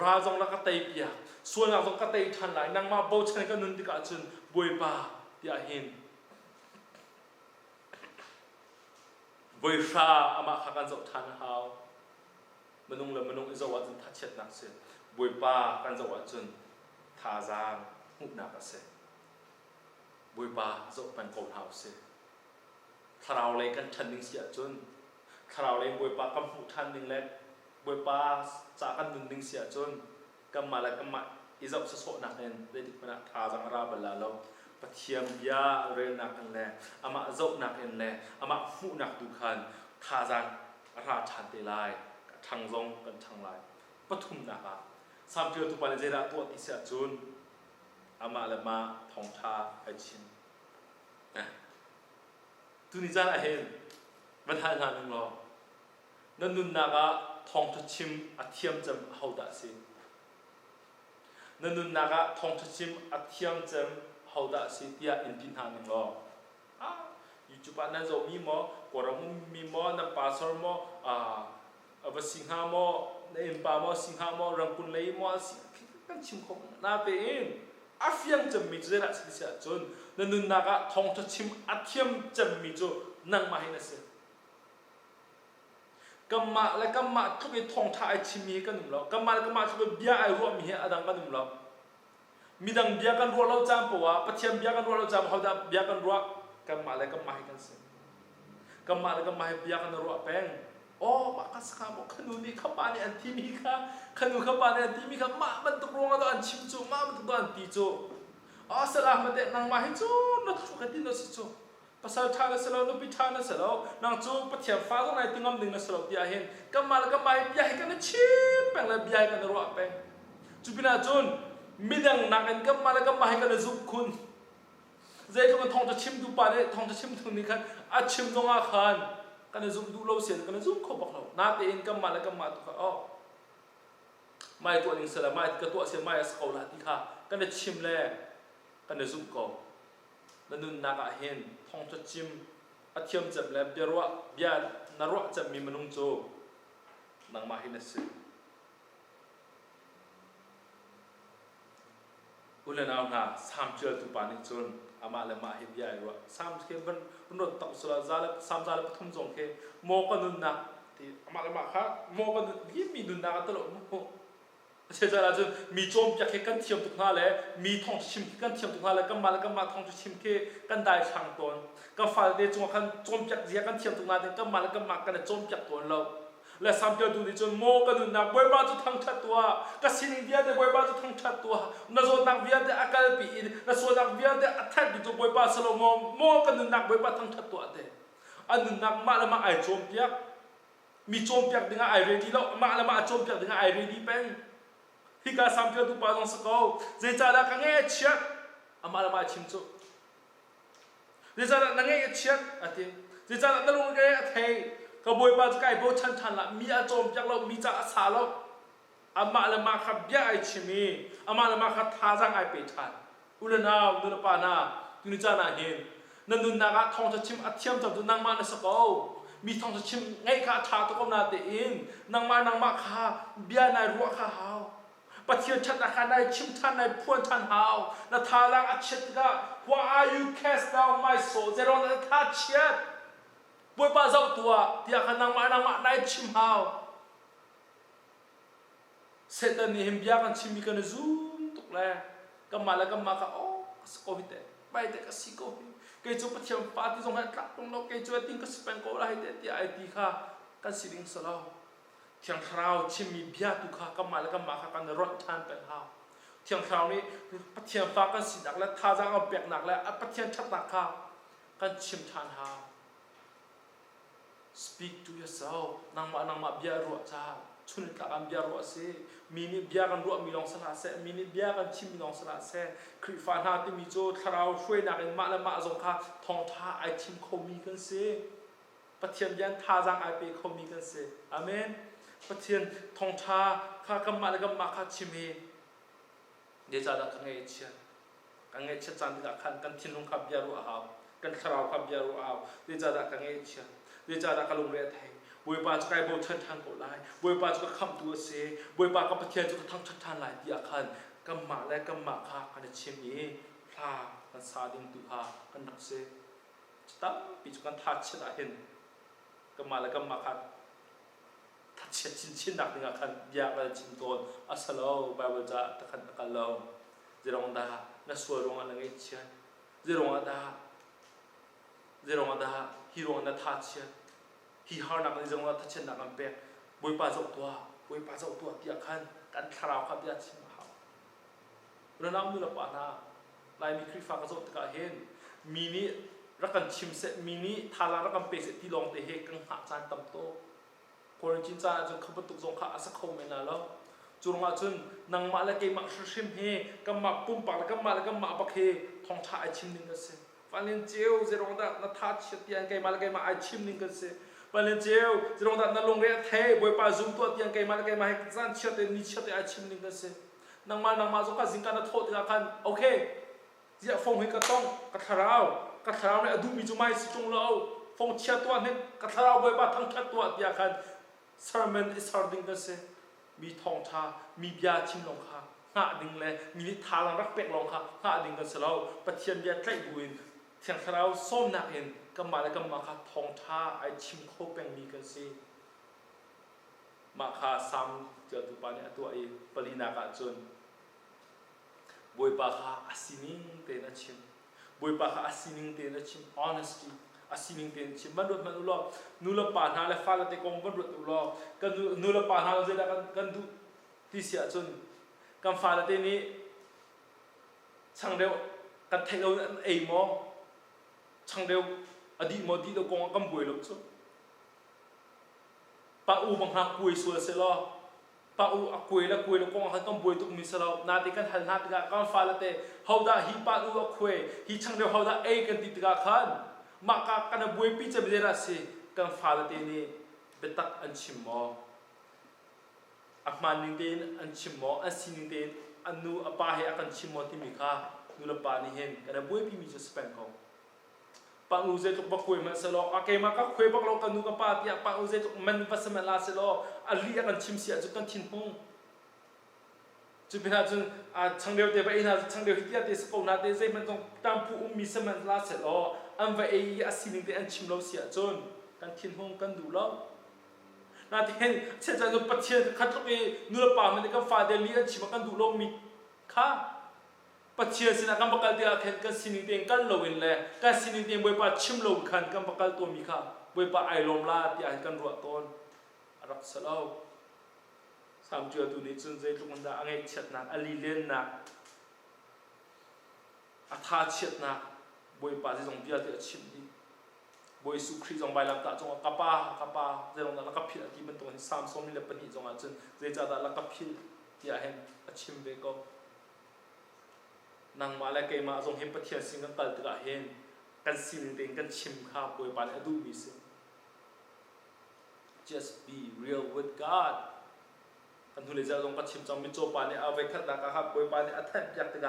ราจงแล้วก็เตยเปียส่วนเราจงก็เตยทันไหลนางมาเบาชันก็นุนติกาจนบวยป้าที่อาเห็นบวยชาอามาขักันจบทันหาวมนุงเลยมนุงอิจวัตจนทัดเช็ดนักเสียบวยป้ากันจบจนทาซางหุบนักเสียบวยป้าจบเป็นโกลหาวเสียถ้าเราเลยกันทันหนึ่งเสียจนถ้าเราเลยบวยป้ากำหุทันหนึ่งเล็กบวยป้าจากกันหนึ่งเสียจนกำมาแล้วกำมาอิจวัตสะโสนักเองได้ดิบมันทาซางราบลาเราปะเทียมยาเรนักกันแลอามาจบนักเองแลอามาหูนักดูคันทาจังราชันเตลายทางซงกันทางลายปฐุมนักอ่ะสามเดือนตุปันเจระตัวติเสียจุนอามาละมาทองทาไอชินตุนิจาระเห็นบรรทานหนึ่งรอนั่นนุนนักอ่ะทองทุชิมอัเทียมจำเขาดัสินั่นนุนนักอ่ะทองทุชิมอัเทียมจำเขาได้สิที่อินพินหานึงล้อยูทูบอันนั้นจะมีมั้งกว่าเรามีมั้งนั่นภาษามั้งภาษาสิงหามั้งในอินปามั้งสิงหามั้งรังคุณเลยมั้งสิกันชิมของน่าเป็นอาฟิยังจะมีจุดอะไรสิเสียจนนั่นนุ่นนักทองจะชิมอาเทียมจะมีจุดนั่งมาให้นั่นสิกัมมาและกัมมาทุกอย่างทองท้ายชิมีกันหนุ่มล้อกัมมาและกัมมาทุกอย่างเบียร์ไอรัวมีเหตุอะไรกันหนุ่มล้อมีดังเบียกันรัวเราจำปัวปะเทียมเบียกันรัวเราจำเขาจะเบียกันรัวกัมมาและกัมมาให้กันสิกัมมาและกัมมาให้เบียกันรัวแป้งโอ้มาคัสข้าบอกขนุนนี่ข้าปานี่อันที่มีข้าขนุนข้าปานี่อันที่มีข้ามามันตกลงกันอันชิมจูมามันตกลงอันตีจูอ๋อสลามมันเด็กนางมาให้จูนักชุกตินนักสิจูภาษาไทยนักสลาวนุบิทานักสลาวนางจูปะเทียมฟ้าตรงไหนติงอมดึงนักสลาวที่อาเห็นกัมมาและกัมมาให้เบียให้กันชิมแป้งและเบียให้กันรัวแป้งจูบินาจูนมีดังนักเอ็นกัมมาแล้วก็มาให้กันซุกคุณใจก็มันทองจะชิมดูปาเนี่ยทองจะชิมตรงนี้กันอาชิมตรงอาคาร กันซุ่มดูเราเสียกันซุ่มเขาบอกเราหน้าเตียนกันมาแล้วกันมาตัวเขาไม่ตัวหนึ่งเสร็จไม่กระตัวเสียไม่สกอลาที่ค่ะกันจะชิมแลกันจะซุ่มเขานั่นนู่นนักเห็นท้องจะชิมอาเทียมจับแล้วเบียร์ว่าเบียร์นรกจะมีมนุษย์โจนังมาเห็นสิอุลนาหน้าสามเจอตุปานิจนอามาเลมาเห็นใหญ่ว่าสามเคมันรถตักสุราซาเลสามซาเลปฐุมจงเคโมกันนุนนักที่อามาเลมาค่ะโมกันยิ่งมีนุนนักตลอดโมเชื่อใจละจนมีโจมจากกันเทียมตุกนาเลยมีทองชิมกันเทียมตุกนาเลยกันมาทองชิมเคกันได้ช่างตัวกันฝ่ายเดียจงกันโจมจากเสียกันเทียมตุกนาเดียกันมากันโจมจากตัวเราและสามเจอดูดิจนโมกันนุนนักบวยบ้าจุดทั้งชัดตัวก็สิ่งเดียวเดียวบวยบ้าจุดทั้งชัดตัวนั่นส่วนนักเวียนเดียอาการปีนนั่นส่วนนักเวียนเดียอัฐดิจุบวยบ้าสโลโมกันนุนนักบวยบ้าทั้งชัดตัวเดียอันนุนนักมาแล้วมาไอโจมเปียกมีโจมเปียกดึงไอเรดี้แล้วมาแล้วมาโจมเปียกดึงไอเรดี้เป็นที่การสามเจอดูปาลงสกอเจจ่าละกังเงเชียอามาละมาชิมจุเจจ่าละนังเงเชียอะทีเจจ่าละนั่งลงเงอะเทกบวยปาจะไก่โบชันละมีอาโจมจากเรามีจ่าอาสาเราอามาละมาขับยาไอชิมีอามาละมาขับท่าจังไอเปิดทันอุลนาอุลปานาตุนิจานาเห็นนั่นนุนนากาทองจะชิมอัฐยมจับดูนางมาในสกอมีทองจะชิมไงข้าชาตุกนาเตอินนางมาข้าเบียนายรัวข้าหาวปะเทียนชัดอาคารในชิมท่านในพวนท่านหาวนาทาลังอัจฉริยะ Why are you cast down my soul เจรอนนาทาเชียดบวยปาเจ้าตัวที่อาคารนางมาในชิมหาวเสร็จแล้วนี่เห็นบิยากันชิมมีกันซูมตุกแล้วก็มาแล้วก็มาค่ะโอ้สกอวิเตไปแต่ก็สิโกวิเกจูปะเทียนปาที่ตรงนั้นกลับตรงโลกเกจูติ้งก็สเปนโกอะไรเด็ดที่ไอทีค่ะกันสิลิงสลาวเที่ยงคราวชิมีเบียตุค่ะก็มาแล้วก็มาค่ะกันรถทันเป็นหาวเที่ยงคราวนี้ปะเทียนฟ้ากันสิหนักแล้วท่าจะเอาเปียกหนักแล้วปะเทียนชัดหนักค่ะกันชิมทันหาว Speak to yourself นางมาเบียรัวจ้าชุนตะกันเบียรัวเสมีนี่เบียกันรัวมีลองสละเสมีนี่เบียกันชิมมีลองสละเสคริฟานาที่มีโจคราวช่วยหนักเองมาแล้วมาจงค่ะทองท่าไอชิมเขามีกันเสปะเทียนยันท่าจังไอเปเขามีกันเสอาเมนปะเทียนทองท่าข้ากันมาแล้วก็มาข้าชิมเองเดี๋ยวจะได้กังเงยเชียจันทร์กับกันทิ้งลงขับเบียรัวเอากันคราวขับเบียรัวเอาเดี๋ยวจะได้กังเงยเชียเดี๋ยวจะได้กันลงเรือไทยบวยปาจะไกลโบชันทันโกไลบวยปาจะคำตัวเสบวยปากับปะเทียนจะทั้งชันทันหลายที่อาคารกัมมาและกัมมาค่ะกันเชียงนี้พลากันซาดิงตุฮากันนักเสตั้งปีจุกันทัดเชดเห็นกัมมาและกัมมาค่ะทัดเชดชิ้นหนักหนึ่งอาคารยากกันชิ้นโตอัสลาวบาเวจะตะขันตะกันเราเจรองดานัสวรองอันนั้นเชียนเจรองดาฮิโรนัทัดเชียนฮีฮาร์นักในจังหวัดทัชนักอันเป็ดบวยปาเจ้าตัวที่อาคารการคราวขับยาชิมหาวเรื่องนั้นมีละปานาลายมีคริฟ้ากระโดดตะการเห็นมีนี้รักกันชิมเสมีนี้ทารารักกันเปเสที่ลองเตะเฮกังหาจานตำโตคนจินจาจนขับตุกสงขาสักคมไม่นานแล้วจุรงอาจนนางมาแล้วเกมักชิมเฮกัมมาปุ่มปากแล้วกัมมาบักเฮทองชาไอชิมนึงกันเสฟันเลนเจียวเจรงดานาทัดเชียตียงเกมาแล้วเกมาไอชิมนึงกันเสฟันเลนเจียวเจรงดานาลงเรียเทบวยปาซุ่มตัวตียงเกมาแล้วเกมาให้จันเชียตีนิเชียตีไอชิมนึงกันเสนางมาจงกัดสิงกันโทษที่อาคารโอเคเจ้าฟงให้กระต้องกระทาราวเนี่ยอดูมีจุไมสิจงเราฟงเชียตัวเนี่ยกระทาราวบวยปาทั้งชัดตัวที่อาคาร sermon is harding กันเสมีทองชามียาชิมลงค่ะหน้าดิ่งเลยมีนิทานรักเป็กลงค่ะหน้าดิ่งกันเสร็จแล้วปะเทียนยาใกล้บุญเทียงคราวส้มหนักเห็นก็มาแล้วก็มาค่ะทองชาไอชิมโคแปงมีกันสิมาค่ะซ้ำเจอตัวปาเนี่ยตัวไอปรินากาจนบวยปาค่ะอาศินิงเตนะชิมบวยปาค่ะอาศินิงเตนะชิม honesty อาศินิงเตนะชิมมันอุลอนูลปานาและฟ้าละเตกงมันอุลอกันนูลปานาเราจะได้กันดูที่เสียจนกันฟ้าละเตนี้ช่างเดียวกันเทเอาไอหมอช่างเดียวอดีตหมอดีเรากงกันบวยลุกซุปะอูบังคับบวยสวยเสลอปะอูอักวยแล้วกงกันบวยตุกมิสลานาติกันหันนาติกันฟ้าละเตเฮาดาฮีปะอูอักวยฮีช่างเดียวเฮาดาเอกันติดกันขันมากกันบวยปีจะไม่ได้สิ กันฟ้าละเตนี่เป็นตักอันชิมออักมันนิงเตนอันชิมออันสินิงเตนอันนูอปาเฮอักันชิมอที่มีค่านูละปานี่เห็นกันบุ้ยพี่มีจะสเปนเขาปังอุเซตุกบักคุยมันสโลอาเกมาก็คุยบักโลกันนูกับปาที่ปังอุเซตุกมันวัสมันลาสโลอันเลียกันชิมเสียจุดกันทิ้งห้องจุดเป็นอะไรจุดช่างเดียวเตะไปอินะช่างเดียวที่เตะสกุลนาเตะใจมันต้องตามผู้มีสมันลาสโลอันว่าอันสินิงเตอันชิมเราเสียจนกันทิ้งห้องกันดูแล้วนาที่เห็นเช่นจะนูปัจเจียนขัดลูกเอนูละปามันก็ฟาเดลีอันชิมกันดูโลมีค่าปัจเจียนสินะกันประกาศเดียร์เห็นกันสินิงเตกันโลวินเลยกันสินิงเตบวยปาชิมโลขันกันประกาศตัวมีค่าบวยปาไอลมลาที่อันกันรัวต้นรักษาเราสามจุดตัวนี้จนใจทุกคนได้อังเกตเช็ดนักอลีเลนนักอัฐาเช็ดนักบวยปาที่ส่งเบียร์ที่ชิมดีบวยสุครีจงใบลำตาจงกระป้าใจลงนั้นลักพิลที่มันตรงนี้สามสมิลปนิจงอาจนใจจะได้ลักพิลที่เห็นชิมเบก็นางมาแล้วเกมาจงเห็นปฏิเสธสิ่งกันตัดตัวเห็นกันสิ่งเด่นกันชิมข้าวบวยปาเนี่ยดูมีสิ่ง just be real with Godกันทุเรศลงกับชิมจงมิโจปาเนี่ยเอาไว้ขัดนักครับบวยปาเนี่ยอัฐแยกตัว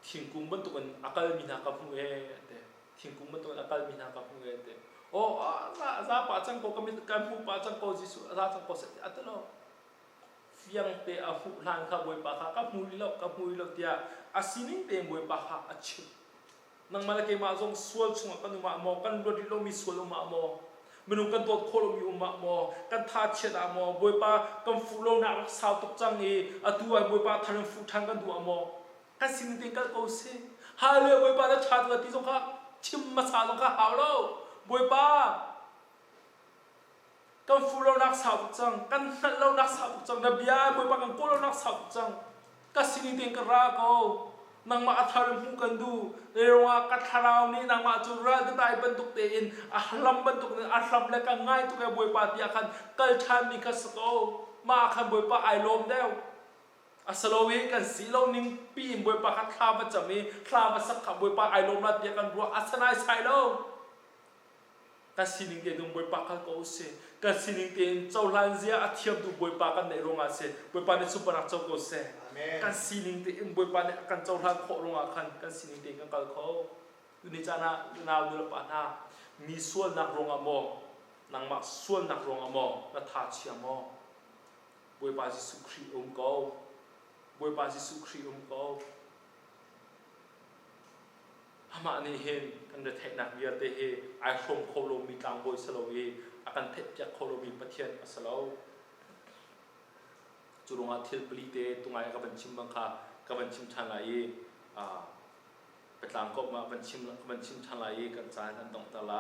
ทิ้งกุ้งบนตัวกันอากาศมีนักกับหัวทิ้งกุ้งบนตัวอากาศมีนักกับหัวโอ้ซาปาจังโกก็มีการพูดปาจังโกจิสุซาจังโกเสร็จอัตโนฟียงเตะอาหุลานข้าบวยปาข้ากับมุยลกเดียอาศินิงเตะบวยปาข้าอัจฉรินังมาเลเกมาจงสวลชงกันมาโมกันรถดิโลมีสวลมาโมมนุษย์กันตัวโคลมีมาโมกันทาเชดาโมบวยปากันฟูโลนักสาวตกจังอตัวบวยปาทันฟูทังกันตัวโมกันสิ่งเตะกันโอเซฮาเลบวยปาแล้วชาติกันที่สงข้าชิมมาสาสงข้าหาวโลบวยปากันฟูเรานักสาวจังกันนั่นเรานักสาวจังนะเบียบวยปากันกูเรานักสาวจังกันสิ่งที่กันรักเขานางมาอัฐารมุกันดูเรื่องว่ากัทาราวนี่นางมาจุราจะได้บรรทุกเตียนอัลลัมบรรทุกเนี่ยอัลลัมแล้วก็ง่ายทุกอย่างบวยปาที่อาคันกัลชันมีกัสโกมาอาคันบวยปาไอลมเดียวอัสโลวีกันสีเรานิ่งปีนบวยปาคัดคลามาจะมีคลามาสักขับบวยปาไอลมละที่อาคันรัวอัศนัยใส่เรากันสินิงเตียนดูบวยปากันก็อุเสกันสินิงเตียนเจ้าลันเซียอาเทียมดูบวยปากันในโรงอาเซียบวยปาในสุปนักเจ้าก็เสกันสินิงเตียนบวยปาในกันเจ้าลันโคโรงอาคันกันสินิงเตียนกันก็เขาดูนี่จานะนาวดูละปานามีส่วนนักโรงอาโมนางมาส่วนนักโรงอาโมนัทาเชียโมบวยปาจิสุครีก็บวยปาจิสุครีก็ฮามานี่เห็นกันเดเทนักเบียเตเฮไอครมโคโลมีตามบอยสโลวีอาการเทจากโคโลมีปะเทียนอัสโลจุดงาทิลปลีเตตรงไหนกับบัญชิมบังคากับบัญชิมทันไหลไปตามก็มาบัญชิมทันไหลกันจานกันตรงตะไล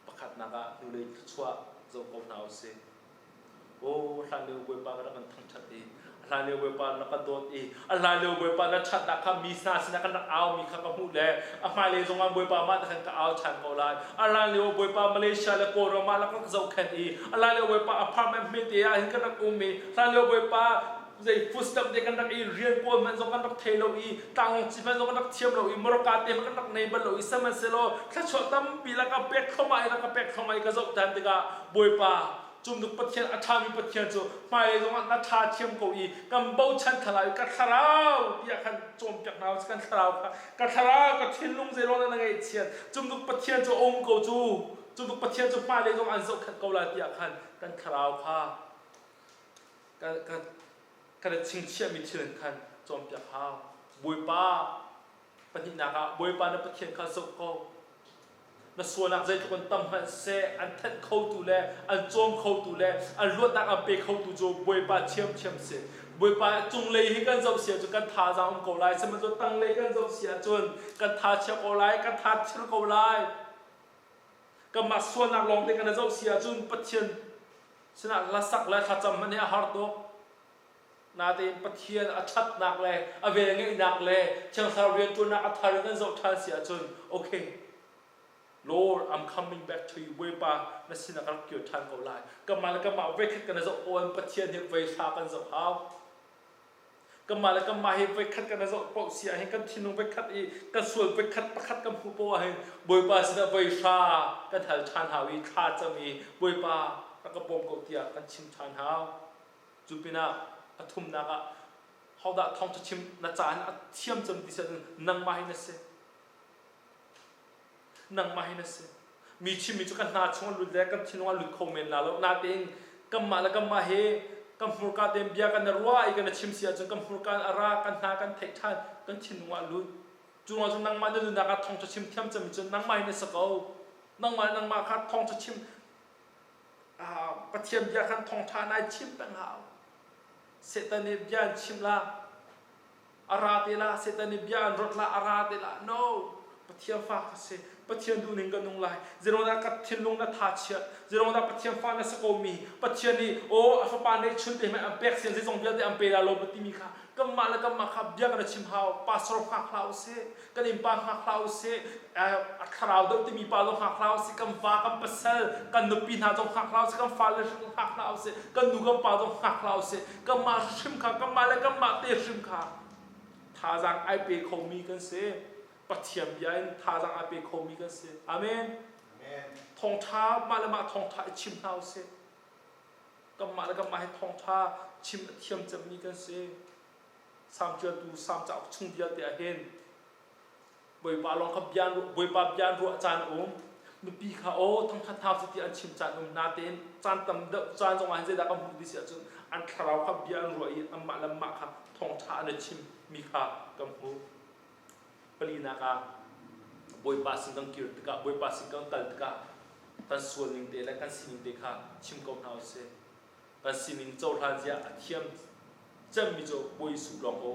ประคัดนักะดูเลยชั่วโจกนาวเซโอ้ทางเดียวบวยปากระกันทั้งชัดดีลาเลวปานักโดดอีลาเลวปานักชัดนักมีสนาสนักนักเอามีข้ากับหูแลมาเลจงมาบวยปามาแต่ขันก็เอาฉันก็ไล่ลาเลวบวยปามาเลเซียและโกโรมาแล้วก็เจ้าแค่นี้ลาเลวปาอพาร์ตเมนต์ไม่ดีเห็นกันนักอุ้มมีลาเลวปาใจฟุตสเต็ปเด็กกันนักอีเรียนปวดมันจงกันนักเทโลอีต่างจีมันจงกันนักเทียมโลอีมรกาเตมันกันนักในบัลโลอีสมันเซโลถ้าชดตั้มปีละกับเป็ดเข้ามาแล้วกับเป็ดเข้ามาก็จะแทนติกาบวยปาจุ่มดุปะเทียนอาชามีปะเทียนจูมาเลยตรงนั้นนัทาเทียมกูอีกำบูชันทลายกัทราวอยากขันจมจากนาวกันทราวกัทราวกัทเทียนลุงเซโรนั่นไงเทียนจุ่มดุปะเทียนจูองกูจูจุ่มดุปะเทียนจูมาเลยตรงอันสุขันกูลาอยากขันกันทราวค่ะกันชิงเชียมีเทียนขันจมจากข้าวบุยป้าปฏินักะบุยป้าในปะเทียนขันสุกูนัส่วนนักใจทุกคนตั้มมันเสอันเท็ดเข้าตัวแลอันโจมเข้าตัวแลอันลวดนักอันเปเข้าตัวโจบวยปาเชียมเสบวยปาจงเลยให้กันเจ้าเสียจนกันทาจางกูไล่สมัยจนตั้งเลยกันเจ้าเสียจนกันทาเชียกูไล่กันทาเชียกูไล่กันมาส่วนนักลองในกันเจ้าเสียจนปะเทียนชนะละสักและถ้าจำมันเนี่ยฮาร์ดอกนาเตปะเทียนอัชัดนักเลยอเวงเงนักเลยเชียงสาวเรียนตัวนักอัฐากันเจ้าทาเสียจนโอเคLord, I'm coming back to you. บวยปาและสินักเกี่ยวทันเขาไล่ก็มาแล้วก็มาเวกกันนะจะโอนปะเทียนเหตุไฟชากันจะเอา ก็มาแล้วก็มาให้ไปคัดกันนะจ๊ะปอกเสียให้กันทิ้งลงไปคัดอีกันส่วนไปคัดประคัดกันผู้ป่วยบอยปาสินะบอยชากันถ่ายชานหาวิชาจะมีบอยปาแล้วก็ปมกบเตียกันชิมชานหาจุปินะปฐุมนักเขาด่าท้องจะชิมนะจานเทียมจำดิฉันนั่งมาให้นะเสนั่งมาให้นะเสมีชิมมีจุกันนาช่วงหลุดแรกกันทิ้งว่าหลุดคอมเมนต์แล้วนาเองก็มาแล้วก็มาให้กัมพูการเต็มเบียกันนรัวอีกันชิมเสียจนกัมพูการอารากันนากันเทคทันกันชินว่าลุจุนว่าจนนั่งมาเดินนักทองจะชิมเทียมจะมีจนนั่งมาในสกาวนั่งมาคัดทองจะชิมปะเทียมเบียกันทองทานายชิมต่างหากเซตันเบียนชิมละอาราเตละเซตันเบียนรถละอาราเตละ no ปะเทียมฟ้าเสปะเทียมดูหนึ่งกันนุ่งลายเจโรนักกัดทิ้งลงนัดทาเชียเจโรนักปะเทียมฟ้าในสกอมีปะเทียมนี่โอ้อัฟปานในชุนเต็มอัมเปกเสียงที่ส่งเบียดอัมเปราโลปติมีค่ะก็มาแล้วก็มาขับเบียกันชิมหาวปาสโรหักลาวเสกันอิมปังหักลาวเสอัคราวเดิมที่มีปาลงหักลาวเสกันฟ้ากันปัสเซลกันนุปีนาจงหักลาวเสกันฟ้าเลยหักลาวเสกันนูกันปาจงหักลาวเสกันมาชิมค่ะกันมาแล้วก็มาเตะชิมค่ะท่าจังไอเปคงมีกันเสปะเทียมยันท่าจังอาเปโคมีกันเสอาเมนทองท้ามาแล้วมาทองท้าชิมเท้าเสก็มาแล้วก็มาให้ทองท้าชิมเทียมจะมีกันเสสามเจ้าดูสามเจ้าชุ่งเดียวเดียเห็นบอยปาลองขับยานบอยปาบยานรัวจานอมนุปีข้าโอทั้งท่าท้าสติอันชิมจานอมนาเต้นจานตำเดจานจงอันเจดากำมุดิเสียจนอันคราวขับยานรัวอีอันมาแล้วมาค่ะทองท้าอันชิมมีค่ะกำมุปลีนักบอยปาสิงกังกิร์ตกะบอยปาสิงกังตัลตกะกันส่วนหนึ่งเดและกันสิ่งเดค่ะชิมกองเท้าเสกันสิ่งหนึ่งโจทานเสียเทียมจะมีโจบอยสุดหลงโอ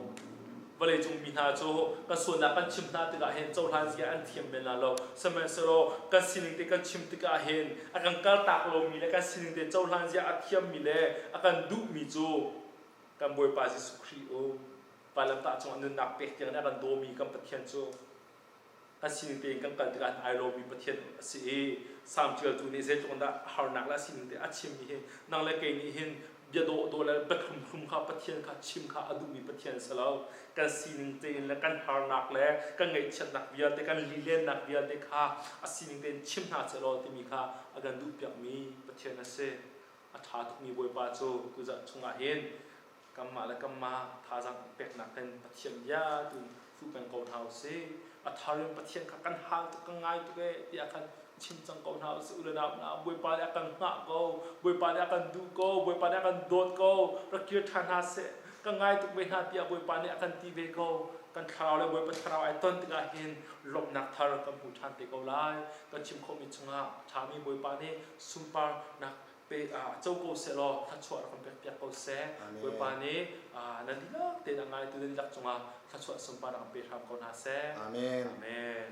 วันเลยจงมีหาโจกันส่วนนักกันชิมนาตกะเห็นโจทานเสียอันเทียมเป็นละเราสมัยสโลกันสิ่งหนึ่งเดกันชิมตกะเห็นอาการกัลตักลมีและกันสิ่งหนึ่งเดโจทานเสียอันเทียมมีและอาการดุมีโจกันบอยปาสิสุครีโอปาลัมตาจงอันนึกนักเป็กยังได้กันโดมีกันปะเทียนโจกันสิ่งเดียกันกันที่การไอโรมีประเทศสิสามเจ้าตัวนี้เสร็จตรงนั้นหาหนักและสิ่งเดียอัดชิมมีเห็นนั่งเล็กเองนี่เห็นเบียโดแล้วประคุมข้าประเทศข้าชิมข้าอดูมีประเทศสลาวกันสิ่งเดียและกันหาหนักแล้วกันไงเช่นนักเบียแต่กันลีเล่นนักเบียแต่ข้าสิ่งเดียชิมหาสลาวที่มีข้าอาการดูเปียกมีประเทศนั่นเสียอัฐาทุกมีบวยปาโจกุจะชงอาเห็นกัมมาและกัมมาท่าจังเป็กนักเป็นประเทศยาตุนฟูเป็นกองเท้าเสียอัฐาเรื่องประเทศข้ากันห่างตัวกันง่ายตัวที่อาการชิมจังกองเท้าสิอุลนาบนาบวยปาอาการหนักก็บวยปาอาการดูก็บวยปาอาการโดดก็รักเกียรติฐานะเสกันง่ายตัวเป็นหน้าที่บวยปาอาการตีเบก็กันคราวเลยบวยปาคราวไอต้นที่การเห็นลมนักทารกันผู้ชันติก็ไล่กันชิมคมิชงาชามีบวยปาเนี่ยซุปเปอร์นักเปเจ้าโกเซโลทัชชัวร์กันเปียกก็เสบวยปาเนี่ยนั่นดีละเตะง่ายตัวนี้ลักจงอาทัชชัวร์ซุปเปอร์นักเปทำก็น่าเสอาเมน